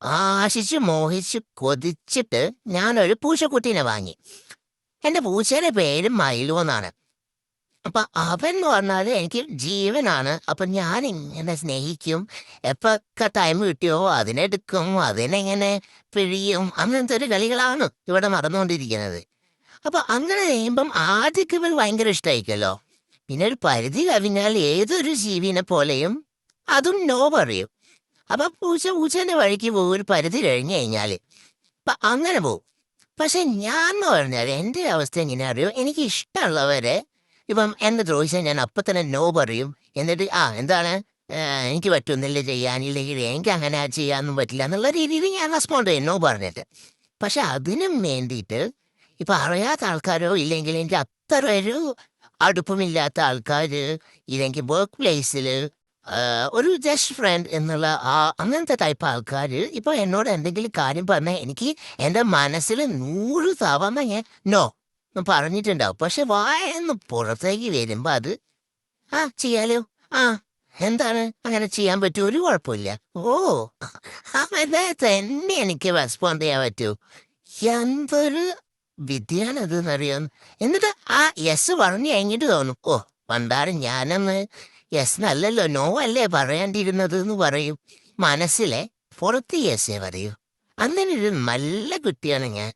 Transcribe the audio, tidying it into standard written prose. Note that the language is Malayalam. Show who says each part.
Speaker 1: ആശിച്ച് മോഹിച്ച് കൊതിച്ചിട്ട് ഞാനൊരു പൂച്ചക്കുട്ടീനെ വാങ്ങി. എന്റെ പൂച്ചയുടെ പേര് മൈലു എന്നാണ്. അപ്പൊ അവൻ എന്ന് പറഞ്ഞാല് എനിക്ക് ജീവനാണ്. അപ്പൊ ഞാൻ ഇങ്ങനെ സ്നേഹിക്കും. എപ്പൊക്കെ ടൈം കിട്ടിയോ അതിനെടുക്കും, അതിനെങ്ങനെ പിഴിയും. അങ്ങനത്തെ ഒരു കളികളാണ് ഇവിടെ നടന്നുകൊണ്ടിരിക്കുന്നത്. അപ്പൊ അങ്ങനെ ചെയ്യുമ്പം ആദ്യമൊക്കെ ഇവർ ഭയങ്കര ഇഷ്ടമായിരിക്കുമല്ലോ. പിന്നെ ഒരു പരിധി കവിഞ്ഞാൽ ഏതൊരു ജീവിനെ പോലെയും അതും നോ പറയും. അപ്പൊ പൂച്ചേന്റെ വഴിക്ക് പോകും ഒരു പരിധി കഴിഞ്ഞു കഴിഞ്ഞാല്. അപ്പൊ അങ്ങനെ പോകും. പക്ഷെ ഞാൻ എന്ന് പറഞ്ഞാൽ എൻ്റെ അവസ്ഥ എങ്ങനെ അറിയോ, എനിക്ക് ഇഷ്ടമുള്ളവരെ ഇപ്പം എന്നെ ദ്രോഹിച്ചാൽ ഞാൻ അപ്പം തന്നെ നോ പറയും. എന്നിട്ട് എന്താണ്, എനിക്ക് പറ്റുന്നില്ല ചെയ്യാൻ, ഇല്ലെങ്കിൽ എനിക്ക് അങ്ങനെ ചെയ്യാനൊന്നും പറ്റില്ല എന്നുള്ള രീതിയിൽ ഞാൻ റെസ്പോണ്ട് ചെയ്യും നോ പറഞ്ഞിട്ട്. പക്ഷെ അതിനും വേണ്ടിയിട്ട് ഇപ്പം അറിയാത്ത ആൾക്കാരോ ഇല്ലെങ്കിൽ എനിക്ക് അത്ര ഒരു അടുപ്പമില്ലാത്ത ആൾക്കാർ, ഇല്ലെങ്കിൽ വർക്ക് പ്ലേസിൽ ഒരു ജസ്റ്റ് ഫ്രണ്ട് എന്നുള്ള അങ്ങനത്തെ ടൈപ്പ് ആൾക്കാർ ഇപ്പോൾ എന്നോട് എന്തെങ്കിലും കാര്യം പറഞ്ഞാൽ എനിക്ക് എൻ്റെ മനസ്സിൽ 100 തവണ ഞാൻ നോ എന്ന് പറഞ്ഞിട്ടുണ്ടാവും. പക്ഷെ വായെന്ന് പുറത്തേക്ക് വരുമ്പോൾ അത് ചെയ്യാലോ, ആ എന്താണ് അങ്ങനെ ചെയ്യാൻ പറ്റൂ, ഒരു കുഴപ്പമില്ല, ഓ അവനെ തന്നെ എനിക്ക് റെസ്പോണ്ട് ചെയ്യാൻ പറ്റൂ. എന്തൊരു വിദ്യയാണത് എന്നറിയാം. എന്നിട്ട് യെസ് പറഞ്ഞു കഴിഞ്ഞിട്ട് തോന്നും, ഓ പണ്ടാരം ഞാനന്ന് യെസ് നല്ലല്ലോ നോ അല്ലേ പറയേണ്ടിയിരുന്നത് എന്ന് പറയും. മനസ്സിലെ പുറത്ത് യെസ്സേ പറയൂ. അങ്ങനെ ഒരു നല്ല കുട്ടിയാണ് ഞാൻ.